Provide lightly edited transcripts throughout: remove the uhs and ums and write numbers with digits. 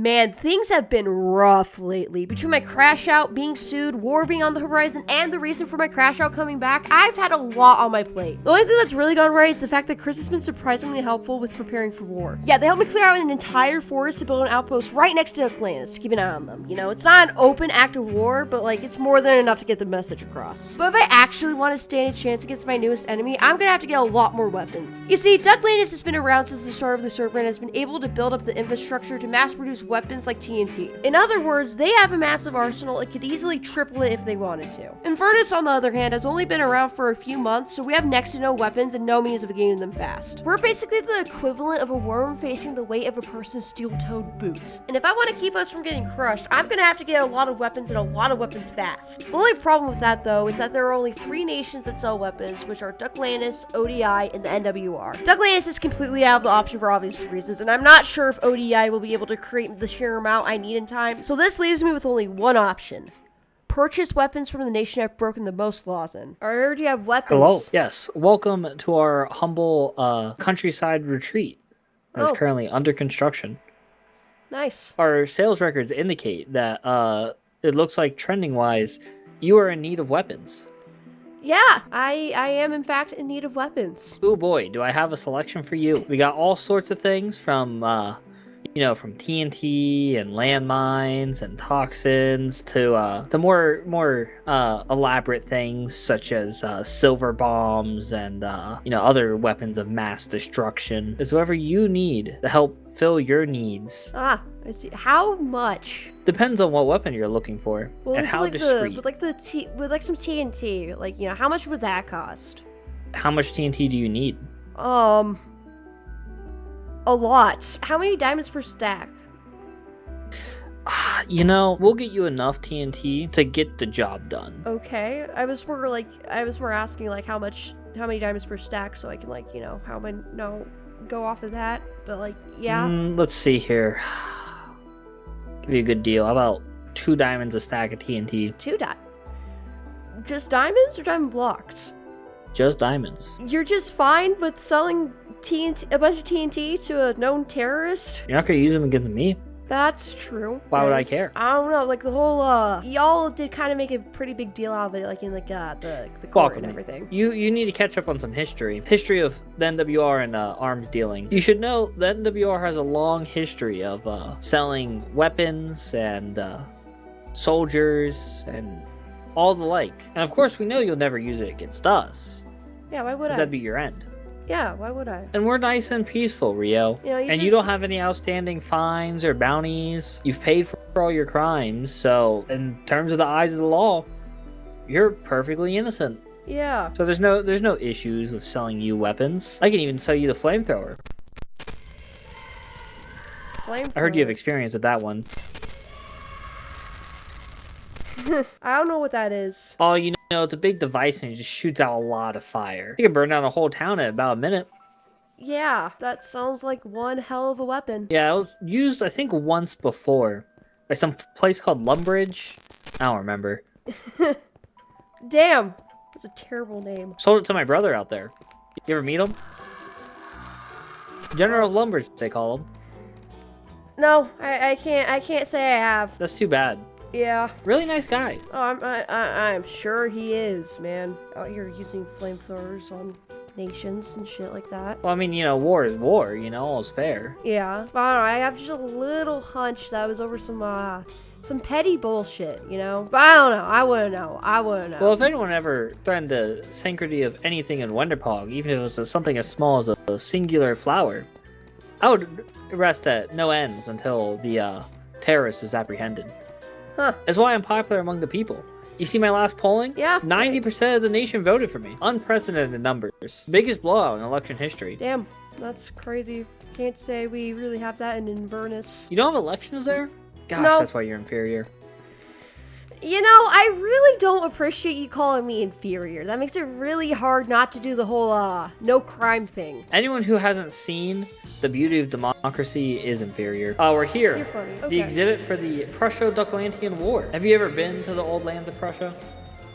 Man, things have been rough lately. Between my crash out, being sued, war being on the horizon, and the reason for my crash out coming back, I've had a lot on my plate. The only thing that's really gone right is the fact that Chris has been surprisingly helpful with preparing for war. Yeah, they helped me clear out an entire forest to build an outpost right next to Atlantis to keep an eye on them. You know, it's not an open active war, but like, it's more than enough to get the message across. But if I actually want to stand a chance against my newest enemy, I'm gonna have to get a lot more weapons. You see, Atlantis has been around since the start of the server and has been able to build up the infrastructure to mass produce weapons like TNT. In other words, they have a massive arsenal and could easily triple it if they wanted to. Inverness, on the other hand, has only been around for a few months, so we have next to no weapons and no means of gaining them fast. We're basically the equivalent of a worm facing the weight of a person's steel-toed boot. And if I want to keep us from getting crushed, I'm gonna have to get a lot of weapons and a lot of weapons fast. The only problem with that, though, is that there are only 3 nations that sell weapons, which are Ducklantis, ODI, and the NWR. Ducklantis is completely out of the option for obvious reasons, and I'm not sure if ODI will be able to create the sheer amount I need in time, so this leaves me with only one option. Purchase weapons from the nation I've broken the most laws in. I already have weapons. Hello. Yes. Welcome to our humble countryside retreat that's currently under construction. Nice. Our sales records indicate that it looks like trending-wise, you are in need of weapons. Yeah, I am in fact in need of weapons. Oh boy, do I have a selection for you. We got all sorts of things from from TNT and landmines and toxins to the more elaborate things such as silver bombs and other weapons of mass destruction. Is whatever you need to help fill your needs. Ah, I see. How much? Depends on what weapon you're looking for and how like discreet. with some TNT, like, how much would that cost? How much TNT do you need? A lot. How many diamonds per stack? We'll get you enough TNT to get the job done. Okay. I was more asking like how many diamonds per stack, so I can go off of that. But yeah. Let's see here. Give you a good deal. How about 2 diamonds a stack of TNT? Just diamonds or diamond blocks? Just diamonds. You're just fine with selling TNT, a bunch of TNT to a known terrorist? You're not gonna use them against me. That's true. Why would I care? I don't know, the whole, y'all did kind of make a pretty big deal out of it, in, the court and everything. You need to catch up on some history. History of the NWR and arms dealing. You should know the NWR has a long history of selling weapons and soldiers and all the like. And of course, we know you'll never use it against us. Yeah, why would I? Because that'd be your end. Yeah, why would I? And we're nice and peaceful, Rio. You don't have any outstanding fines or bounties. You've paid for all your crimes, so in terms of the eyes of the law, you're perfectly innocent. Yeah. So there's no issues with selling you weapons. I can even sell you the flamethrower. I heard you have experience with that one. I don't know what that is. Oh, it's a big device and it just shoots out a lot of fire. You can burn down a whole town in about a minute. Yeah, that sounds like one hell of a weapon. Yeah, it was used, I think, once before. By some place called Lumbridge. I don't remember. Damn. That's a terrible name. Sold it to my brother out there. You ever meet him? General of Lumbridge, they call him. No, I can't say I have. That's too bad. Yeah. Really nice guy. Oh, I'm sure he is, man. Out here using flamethrowers on nations and shit like that. Well, I mean, war is war, all is fair. Yeah. But I don't know, I have just a little hunch that was over some petty bullshit, But I don't know. I wouldn't know. Well, if anyone ever threatened the sanctity of anything in Wenderpog, even if it was something as small as a singular flower, I would arrest at no ends until the terrorist was apprehended. Huh. That's why I'm popular among the people. You see my last polling? Yeah. 90% of the nation voted for me. Unprecedented numbers. Biggest blowout in election history. Damn, that's crazy. Can't say we really have that in Inverness. You don't have elections there? Gosh, no. That's why you're inferior. I really don't appreciate you calling me inferior. That makes it really hard not to do the whole, no crime thing. Anyone who hasn't seen the beauty of democracy is inferior. We're here. You're funny. Okay. The exhibit for the Prusso-Ducklantian War. Have you ever been to the old lands of Prussia?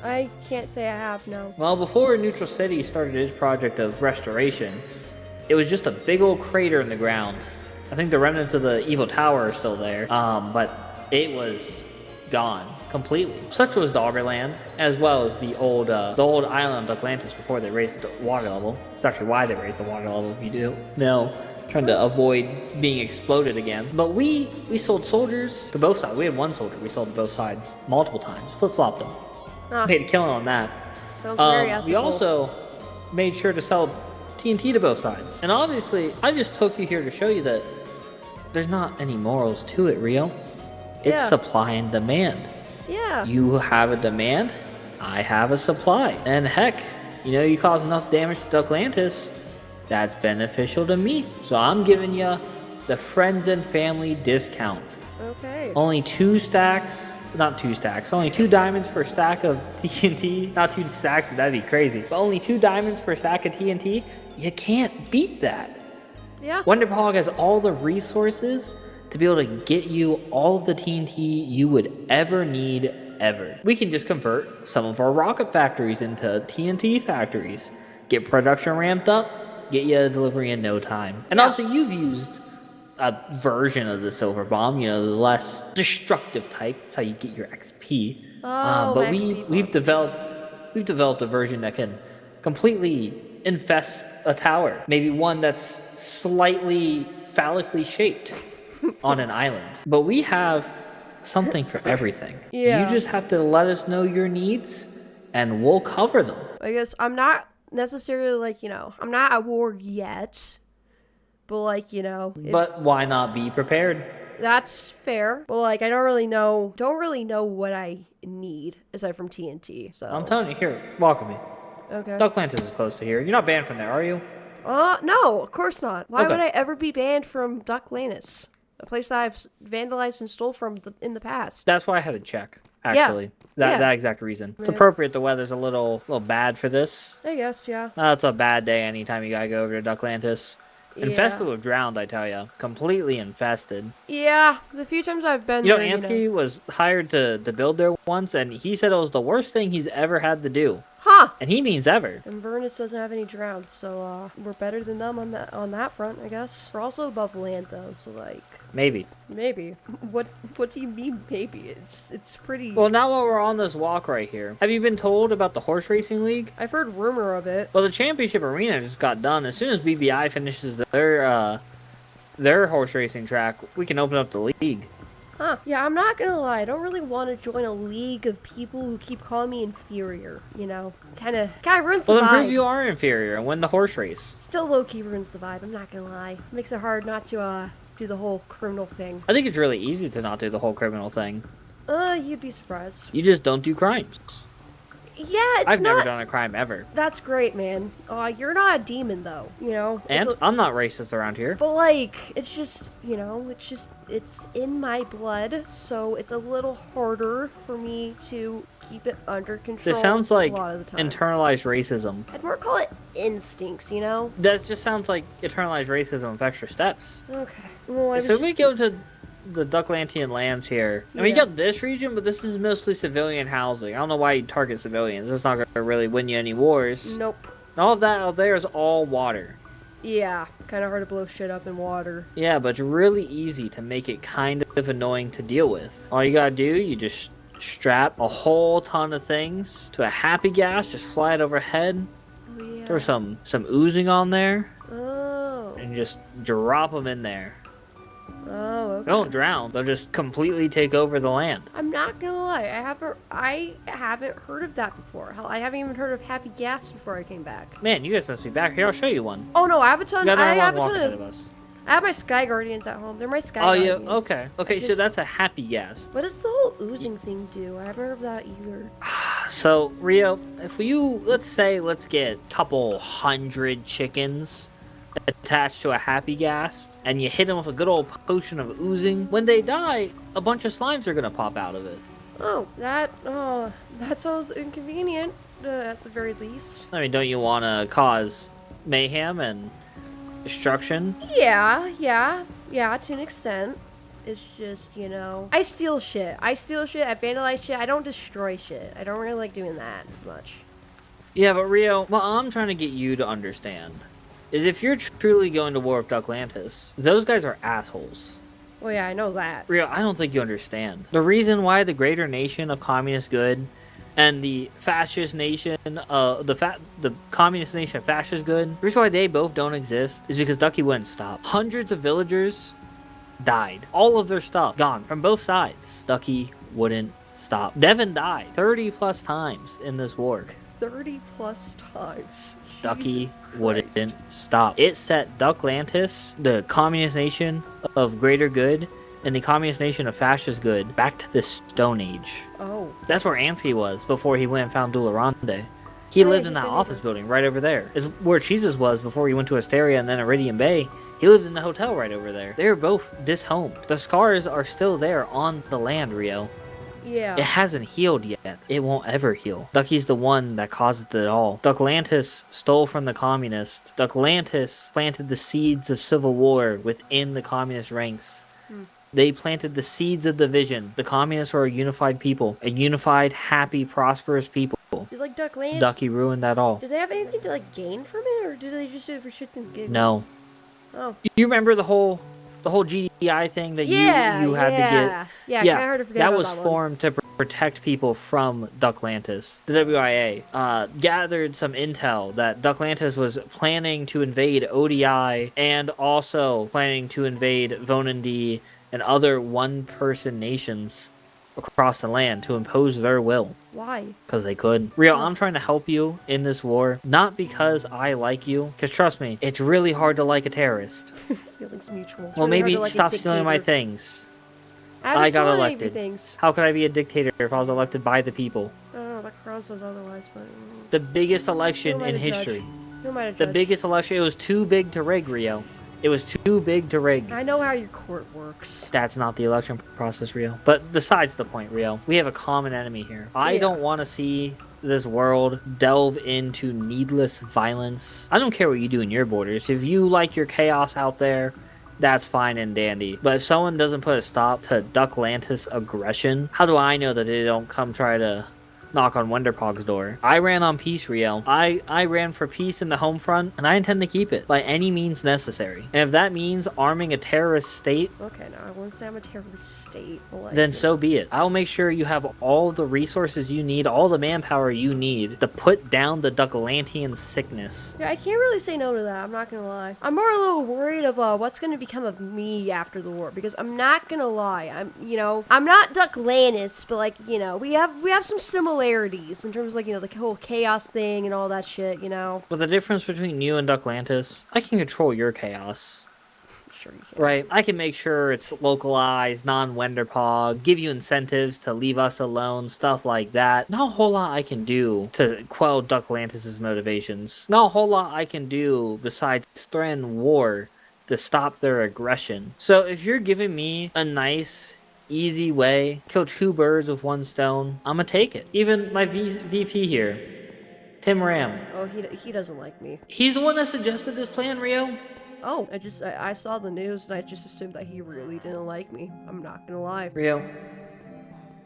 I can't say I have, no. Well, before Neutral City started its project of restoration, it was just a big old crater in the ground I think the remnants of the evil tower are still there, but it was gone completely. Such was Doggerland, as well as the old island of Atlantis before they raised the water level. It's actually why they raised the water level, if you do know. Trying to avoid being exploded again. But we sold soldiers to both sides. We had one soldier we sold to both sides multiple times. Flip-flopped them. Ah, Made a killing on that. sounds very ethical. We also made sure to sell TNT to both sides. And obviously, I just took you here to show you that there's not any morals to it, Rio. It's Yeah. supply and demand. Yeah. You have a demand, I have a supply. And heck, you cause enough damage to Ducklantis, that's beneficial to me. So I'm giving you the friends and family discount. Okay. Only not two stacks, only 2 diamonds per stack of TNT. Not 2 stacks, that'd be crazy. But only 2 diamonds per stack of TNT. You can't beat that. Yeah. Wonderpog has all the resources to be able to get you all of the TNT you would ever need ever. We can just convert some of our rocket factories into TNT factories, get production ramped up, get you a delivery in no time. And Yeah. also, you've used a version of the silver bomb, the less destructive type. That's how you get your XP. Oh, But max we've speed developed a version that can completely infest a tower. Maybe one that's slightly phallically shaped on an island. But we have something for everything. Yeah. You just have to let us know your needs, and we'll cover them. I guess I'm not necessarily I'm not at war yet. But But why not be prepared? that's fair. But I don't really know what I need aside from TNT. So I'm telling you, here, walk with me. okay. Ducklantis is close to here. You're not banned from there, are you? No, of course not. Why Okay. would I ever be banned from Ducklantis? A place that I've vandalized and stole from in the past. That's why I had to check, actually. Yeah. That exact reason. It's Yeah. appropriate the weather's a little bad for this. I guess, yeah. It's a bad day anytime you gotta go over to Ducklantis. Infested with drowned, I tell ya. Completely infested. Yeah, the few times I've been You know, there, Ansky was hired to build there once, and he said it was the worst thing he's ever had to do. Huh. And he means ever. Inverness doesn't have any drowned, so we're better than them on that front, I guess. We're also above land though, so Maybe. maybe. What do you mean maybe? It's pretty. Well, now while we're on this walk right here, have you been told about the horse racing league? I've heard rumor of it. Well, the championship arena just got done. As soon as BBI finishes their horse racing track, we can open up the league. Huh. Yeah, I'm not gonna lie. I don't really want to join a league of people who keep calling me inferior. Kind of ruins the Well, then vibe. prove you are inferior and win the horse race. Still low-key ruins the vibe. I'm not gonna lie. Makes it hard not to do the whole criminal thing. I think it's really easy to not do the whole criminal thing. You'd be surprised. You just don't do crimes. Yeah, it's I've not. never done a crime ever. That's great, man. You're not a demon though. And I'm not racist around here. But it's just, it's in my blood, so it's a little harder for me to keep it under control. This sounds like a lot of the time. internalized racism. I'd more call it instincts, That just sounds like internalized racism with extra steps. Okay. Well, So if we go to the Ducklantian lands here, and we Yeah. got this region, but this is mostly civilian housing. I don't know why you target civilians. It's not going to really win you any wars. Nope. All of that out there is all water. Yeah, kind of hard to blow shit up in water. Yeah, but it's really easy to make it kind of annoying to deal with. All you gotta do, you just strap a whole ton of things to a happy gas, just fly it overhead, Oh, yeah. throw some oozing on there, Oh. and just drop them in there. Oh, okay. They don't drown, they'll just completely take over the land. I'm not gonna lie, I haven't heard of that before. Hell, I haven't even heard of happy gas before I came back. Man, you guys must be back here, I'll show you one. Oh no, I have a ton. You got I a have long a walk ton ahead of. of us. I have my Sky Guardians at home. They're my Sky Oh yeah, Guardians. okay. Okay, so just- that's a happy gas. What does the whole oozing thing do? I haven't heard of that either. So, Rio, if let's get a couple hundred chickens attached to a happy gas, and you hit them with a good old potion of oozing, when they die, a bunch of slimes are gonna pop out of it. Oh, that sounds inconvenient, at the very least. I mean, don't you want to cause mayhem and destruction? Yeah, to an extent. It's just, I steal shit. I vandalize shit. I don't destroy shit. I don't really like doing that as much. Yeah, but Rio, what I'm trying to get you to understand is if you're truly going to war with Ducklantis, those guys are assholes. Well, yeah, I know that. Rio, I don't think you understand. The reason why the greater nation of communist good and the fascist nation, the communist nation of fascist good, the reason why they both don't exist is because Ducky wouldn't stop. Hundreds of villagers died. All of their stuff gone from both sides. Ducky wouldn't stop. Devin died 30 plus times in this war. 30 plus times. Ducky Jesus wouldn't Christ. stop. It set Ducklantis, the communist nation of greater good, and the communist nation of fascist good back to the Stone Age. Oh. That's where Ansky was before he went and found Dularande. He Oh, yeah, lived in he's that been office over. building right over there. Is where Jesus was before he went to Asteria and then Iridium Bay. He lived in the hotel right over there. They were both dishomed. The scars are still there on the land, Rio. Yeah. It hasn't healed yet. It won't ever heal. Ducky's the one that caused it all. Ducklantis stole from the communists. Ducklantis planted the seeds of civil war within the communist ranks. They planted the seeds of division. The communists are a unified people. A unified, happy, prosperous people. Did like Ducklantis? Ducky ruined that all. Did they have anything to like gain from it, or did they just do it for shits and giggles? No. Oh. You remember the whole GDI thing that Yeah. you had to get? Yeah. I kind of heard to forget that about was that one. formed to protect people from Ducklantis. The WIA gathered some intel that Ducklantis was planning to invade ODI and also planning to invade Vonandi and other one-person nations across the land to impose their will. Why? Because they could. Rio, I'm trying to help you in this war, not because I like you, because trust me, it's really hard to like a terrorist. Feelings mutual. It's Well, really hard maybe to like a stop stealing my dictator. things. I I got got elected. Things. How could I be a dictator if I was elected by the people? I don't know. That crown says otherwise, but The biggest election Who am I in to judge? history. who am I to The judge? biggest election. It was too big to rig, Rio. It was too big to rig. I know how your court works. That's not the election process, Rio. But besides the point, Rio, we have a common enemy here. I Yeah. don't want to see this world delve into needless violence. I don't care what you do in your borders. If you like your chaos out there, that's fine and dandy. But if someone doesn't put a stop to Ducklantis aggression, how do I know that they don't come try to knock on Wenderpog's door? I ran on peace, Rio. I ran for peace in the home front, and I intend to keep it by any means necessary. And if that means arming a terrorist state, Okay, now I won't say I'm a terrorist state. But like, then so be it. I'll make sure you have all the resources you need, all the manpower you need to put down the Ducklantian sickness. Yeah, I can't really say no to that. I'm not gonna lie. I'm more a little worried of what's gonna become of me after the war, because I'm not gonna lie. I'm not Ducklantis, but like, we have some similarities in terms of like, the whole chaos thing and all that shit. But the difference between you and Ducklantis, I can control your chaos. Sure you can. Right, I can make sure it's localized, non-Wenderpog, give you incentives to leave us alone, stuff like that. Not a whole lot I can do to quell Ducklantis' motivations. Not a whole lot I can do besides threaten war to stop their aggression. So if you're giving me a nice, easy way, kill two birds with one stone, I'm gonna take it. Even my VP here, Tim Ram, Oh, he doesn't like me. he's the one that suggested this plan, Rio. Oh, I saw the news and I just assumed that he really didn't like me. I'm not gonna lie. Rio,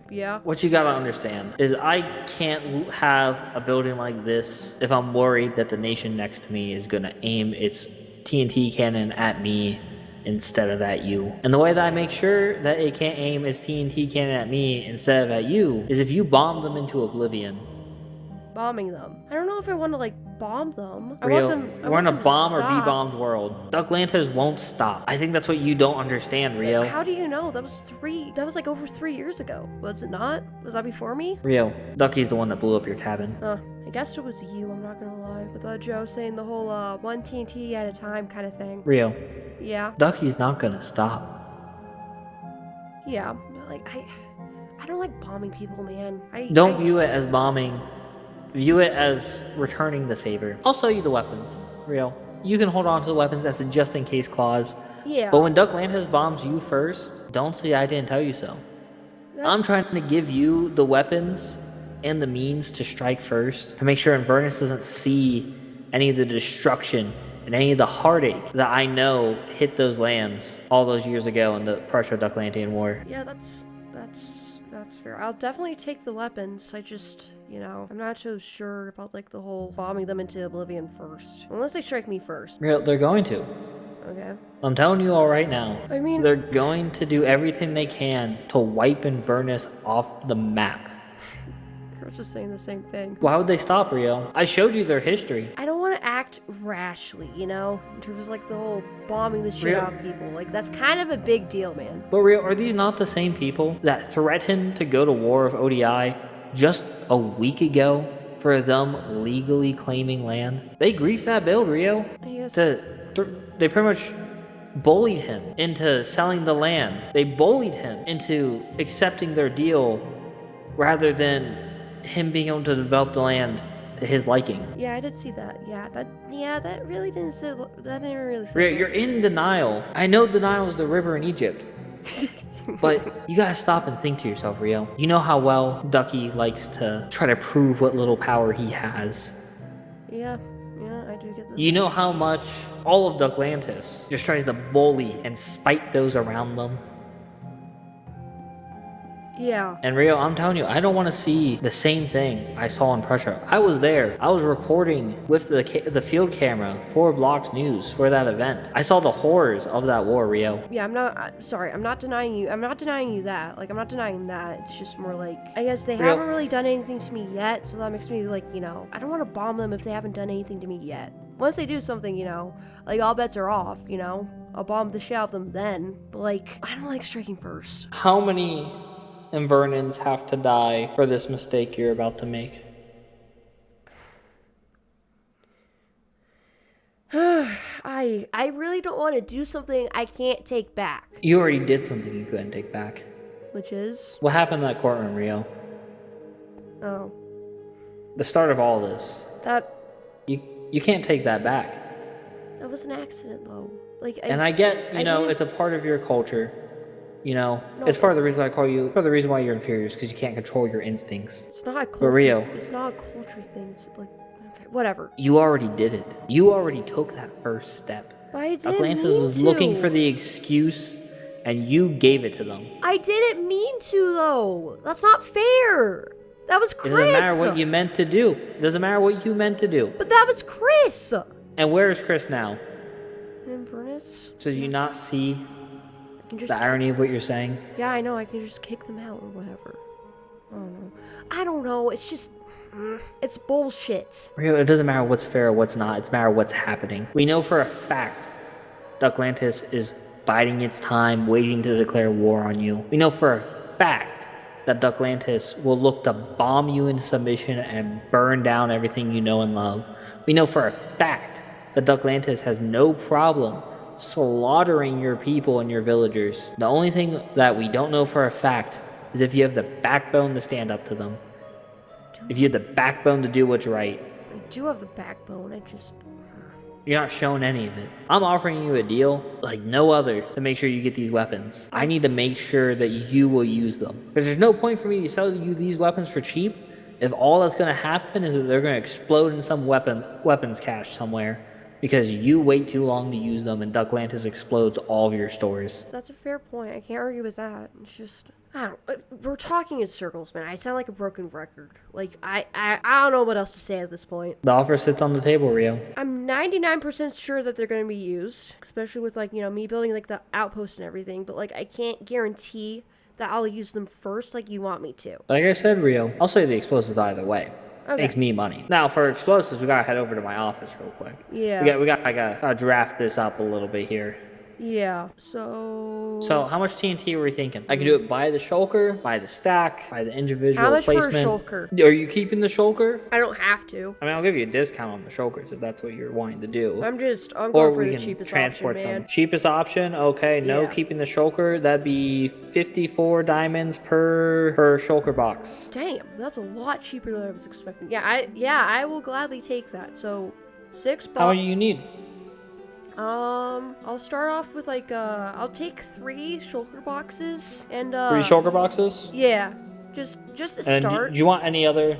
Yeah. what you gotta understand is I can't have a building like this if I'm worried that the nation next to me is gonna aim its TNT cannon at me instead of at you. And the way that I make sure that it can't aim its TNT cannon at me instead of at you is if you bomb them into oblivion. Bombing them. I don't know if I want to like bomb them. I Rio, want them. I we're in want a them to bomb or stop. be bombed world. Ducklantis won't stop. I think that's what you don't understand, Rio. How do you know? That was like over 3 years ago. Was it not? Was that before me? Rio, Ducky's the one that blew up your cabin. I guess it was you, I'm not gonna lie. With Joe saying the whole one TNT at a time kind of thing. Rio, Yeah. Ducky's not gonna stop. Yeah. But like I don't like bombing people, man. Don't view it as bombing. View it as returning the favor. I'll sell you the weapons, Rio. You can hold on to the weapons as a just-in-case clause. Yeah. But when Ducklantis bombs you first, don't say I didn't tell you so. I'm trying to give you the weapons and the means to strike first, to make sure Inverness doesn't see any of the destruction and any of the heartache that I know hit those lands all those years ago in the Prussia-Ducklantian War. Yeah, that's That's fair. I'll definitely take the weapons. I just, I'm not so sure about like the whole bombing them into oblivion first. Unless they strike me first. Real, they're going to. Okay. I'm telling you all right now. I mean, they're going to do everything they can to wipe Inverness off the map. I was just saying the same thing. Why would they stop, Rio? I showed you their history. I don't want to act rashly, in terms of like the whole bombing the shit out of people. Like that's kind of a big deal, man. But Rio, are these not the same people that threatened to go to war with ODI just a week ago for them legally claiming land? They griefed that build, Rio. Yes. They pretty much bullied him into selling the land. They bullied him into accepting their deal rather than him being able to develop the land to his liking. Yeah, I did see that. That really didn't say that. Didn't really say. Rio, you're in denial. I know denial is the river in Egypt. But you gotta stop and think to yourself, Rio. You know how well Ducky likes to try to prove what little power he has. Yeah, I do get that. You know how much all of Ducklantis just tries to bully and spite those around them. Yeah. And Rio, I'm telling you, I don't want to see the same thing I saw in Prussia. I was there. I was recording with the field camera for Blocks News for that event. I saw the horrors of that war, Rio. Yeah, I'm not denying you. I'm not denying you that. Like, I'm not denying that. It's just more like, I guess they haven't really done anything to me yet, so that makes me like, I don't want to bomb them if they haven't done anything to me yet. Once they do something, like all bets are off, I'll bomb the shit out of them then. But like, I don't like striking first. How many Invernans have to die for this mistake you're about to make? I really don't want to do something I can't take back. You already did something you couldn't take back. Which is? What happened in that courtroom, Rio? Oh. The start of all this. That... You can't take that back. That was an accident, though. Like, and I get, it's a part of your culture. It's part of the reason why I call you. Part of the reason why you're inferior is because you can't control your instincts. It's not a culture. But Rio, it's not a culture thing. It's like, okay, whatever. You already did it. You already took that first step. But I didn't Atlantis mean was to. looking for the excuse, and you gave it to them. I didn't mean to, though. That's not fair. That was Chris. It doesn't matter what you meant to do. It doesn't matter what you meant to do. But that was Chris. And where is Chris now? In Inverness. So do you not see the irony of what you're saying? Yeah, I know. I can just kick them out or whatever. I don't know. It's just... it's bullshit. It doesn't matter what's fair or what's not. It's matter what's happening. We know for a fact Ducklantis is biding its time, waiting to declare war on you. We know for a fact that Ducklantis will look to bomb you into submission and burn down everything you know and love. We know for a fact that Ducklantis has no problem slaughtering your people and your villagers. The only thing that we don't know for a fact is if you have the backbone to stand up to them. If you have the backbone to do what's right. I do have the backbone. You're not showing any of it. I'm offering you a deal like no other to make sure you get these weapons. I need to make sure that you will use them. Because there's no point for me to sell you these weapons for cheap if all that's going to happen is that they're going to explode in some weapons cache somewhere. Because you wait too long to use them and Ducklantis explodes all of your stores. That's a fair point. I can't argue with that. It's just... we're talking in circles, man. I sound like a broken record. Like, I don't know what else to say at this point. The offer sits on the table, Rio. I'm 99% sure that they're going to be used. Especially with, like, me building, like, the outpost and everything. But, like, I can't guarantee that I'll use them first like you want me to. Like I said, Rio, I'll sell you the explosives either way. Okay. Makes me money. Now, for explosives, we gotta head over to my office real quick. Yeah. We gotta draft this up a little bit here. Yeah, so how much TNT were we thinking? I can do it by the shulker, by the stack, by the individual How much placement. for a shulker? Are you keeping the shulker? I don't have to. I mean, I'll give you a discount on the shulkers if that's what you're wanting to do. I'm going for the cheapest option, man. Cheapest option? Okay, no keeping the shulker. That'd be 54 diamonds per shulker box. Damn, that's a lot cheaper than I was expecting. Yeah, I will gladly take that. So, 6 boxes. How many do you need? I'll start off with like I'll take 3 shulker boxes and 3 shulker boxes? Yeah. Just to start. Do you want any other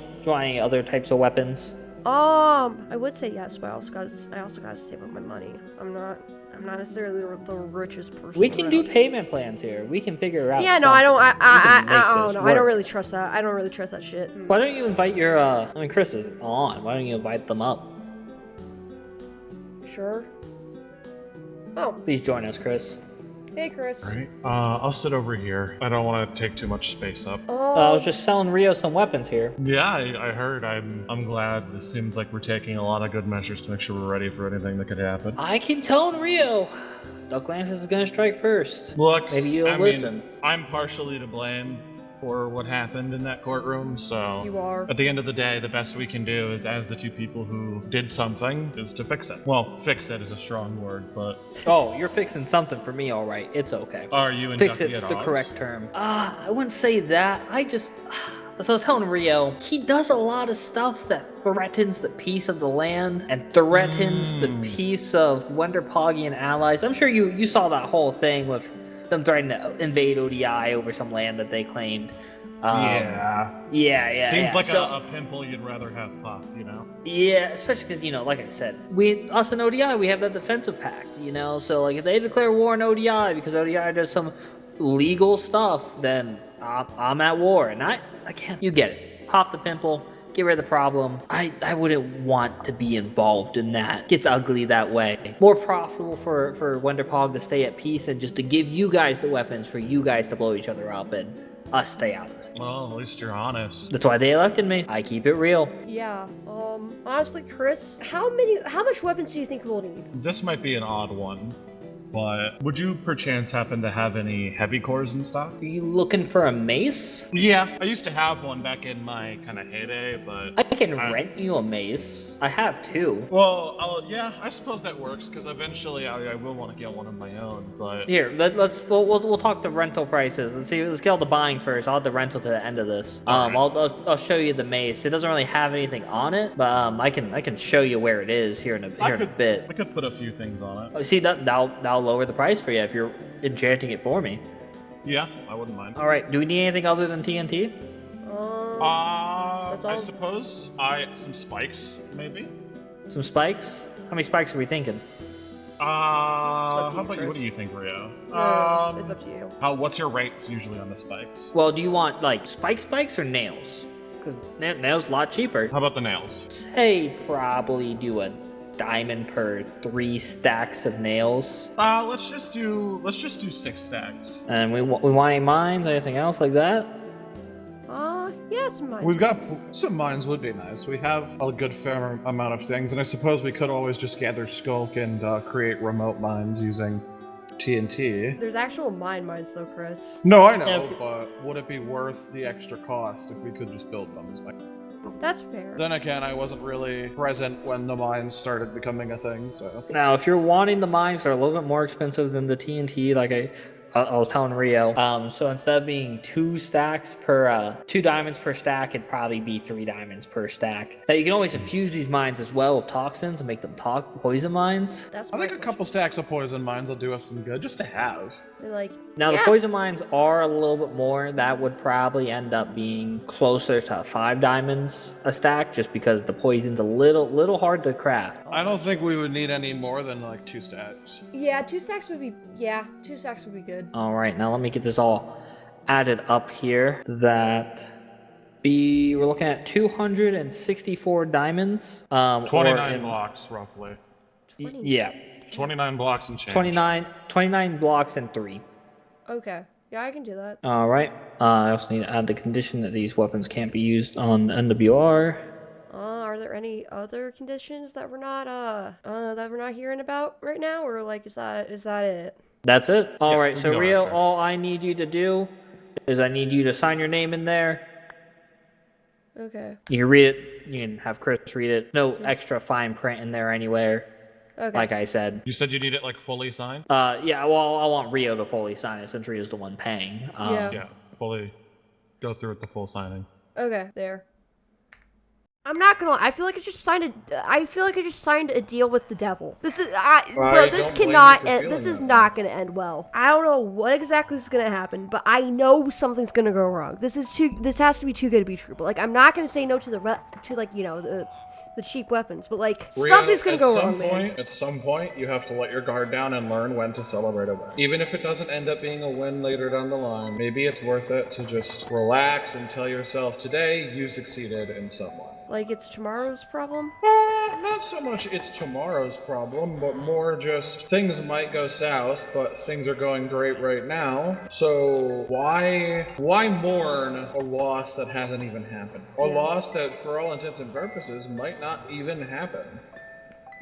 types of weapons? I would say yes, but I also gotta save up my money. I'm not I'm not necessarily the richest person. We can do around. payment plans here. We can figure out. Yeah, no, I don't. something. I We can make don't this know. I don't work. really trust that. I don't really trust that shit. Why don't you invite your? I mean, Chris is on. Why don't you invite them up? Sure. Oh, Please join us, Chris. hey, Chris. Alright, I'll sit over here. I don't want to take too much space up. I was just selling Rio some weapons here. Yeah, I heard. I'm glad. It seems like we're taking a lot of good measures to make sure we're ready for anything that could happen. I keep telling Rio, Ducklands is gonna strike first. Look, Maybe you'll listen. I'm partially to blame for what happened in that courtroom, so You are. at the end of the day, the best we can do is, as the two people who did something, is to fix it. Well, fix it is a strong word, but Oh, you're fixing something for me, all right. It's okay. are you and Fix Ducky it's at the odds? correct term. I wouldn't say that. As I was telling Rio, he does a lot of stuff that threatens the peace of the land and threatens the peace of Wenderpoggy and allies. I'm sure you saw that whole thing with them threatening to invade ODI over some land that they claimed. Yeah. Seems like So- a pimple you'd rather have pop, you know? Yeah, especially because, like I said, us and ODI, we have that defensive pact, So, like, if they declare war on ODI because ODI does some legal stuff, then I'm at war. And again, you get it. Pop the pimple, get rid of the problem. I wouldn't want to be involved in that. It gets ugly that way. More profitable for Wenderpog to stay at peace and just to give you guys the weapons for you guys to blow each other up and us stay out. Well, at least you're honest. That's why they elected me. I keep it real. Yeah. Honestly, Chris, how much weapons do you think we'll need? This might be an odd one, but would you perchance happen to have any heavy cores in stock? Are you looking for a mace? Yeah, I used to have one back in my kind of heyday, but... I can rent you a mace. I have two. Well, yeah, I suppose that works, because eventually I will want to get one of my own, but... Here, we'll talk the rental prices. Let's get all the buying first. I'll have the rental to the end of this. Okay. I'll show you the mace. It doesn't really have anything on it, but I can show you where it is here in a bit. I could put a few things on it. Oh, see that'll lower the price for you if you're enchanting it for me. Yeah, I wouldn't mind. All right. Do we need anything other than TNT? That's I all. suppose some spikes, maybe? Some spikes? How many spikes are we thinking? How you, about you? What Chris. do you think, Rio? It's up to you. What's your rates usually on the spikes? Well, do you want like spikes or nails? Because nails a lot cheaper. How about the nails? Say probably do a diamond per 3 stacks of nails. Let's just do 6 stacks. And we want any mines, anything else like that? Yeah, some mines. We've got some mines would be nice. We have a good fair amount of things, and I suppose we could always just gather skulk and create remote mines using TNT. There's actual mines though, Chris. No, I know, Yeah. but would it be worth the extra cost if we could just build them? That's fair. Then again, I wasn't really present when the mines started becoming a thing, so... Now, if you're wanting the mines, they're a little bit more expensive than the TNT, like I was telling Rio. So instead of being 2 stacks per 2 diamonds per stack, it'd probably be 3 diamonds per stack. Now you can always infuse these mines as well with toxins and make them poison mines. That's I think my a couple stacks of poison mines will do us some good, just to have. question. Like, Now the yeah. poison mines are a little bit more. That would probably end up being closer to 5 diamonds a stack, just because the poison's a little hard to craft. I don't think we would need any more than like 2 stacks. Yeah, 2 stacks would be. Yeah, 2 stacks would be good. All right, now let me get this all added up here. We're looking at 264 diamonds. 29 blocks, roughly. Yeah, 29 blocks and change. 29 blocks and 3. Okay. Yeah, I can do that. All right. I also need to add the condition that these weapons can't be used on the NWR. Are there any other conditions that we're not hearing about right now, or like is that it? That's it. All Yeah, right. we So can go Rio, after. all I need you to do is I need you to sign your name in there. Okay. You can read it. You can have Chris read it. No extra fine print in there anywhere. Okay. Like I said. You said you need it like fully signed? Yeah. Well, I want Rio to fully sign it since Rio's the one paying. Yeah. Yeah, fully go through with the full signing. Okay. There. I'm not gonna lie, I feel like I just signed a deal with the devil. This is, I bro, this don't blame you cannot for end, feeling this is that not gonna end well. I don't know what exactly is gonna happen, but I know something's gonna go wrong. This has to be too good to be true, but like, I'm not gonna say no to the cheap weapons, but like, something's gonna go wrong, man. At some point, you have to let your guard down and learn when to celebrate a win. Even if it doesn't end up being a win later down the line, maybe it's worth it to just relax and tell yourself, today, you succeeded in some way. Like, it's tomorrow's problem? Not so much it's tomorrow's problem, but more just things might go south, but things are going great right now. So why mourn a loss that hasn't even happened? A Yeah. loss that, for all intents and purposes, might not even happen.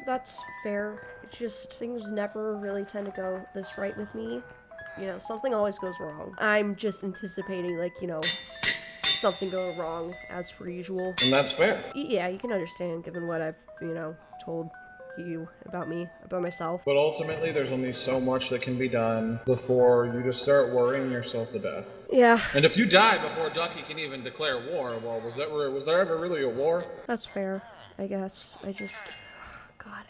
That's fair. It's just, things never really tend to go this right with me. You know, something always goes wrong. I'm just anticipating, like, you know, something going wrong as per usual. And that's fair. Yeah, you can understand given what I've, you know, told you about me, about myself. But ultimately, there's only so much that can be done before you just start worrying yourself to death. Yeah, And if you die before Ducky can even declare war, well, was there ever really a war? that's fair, I guess. God,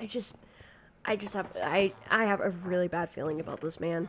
I have a really bad feeling about this man.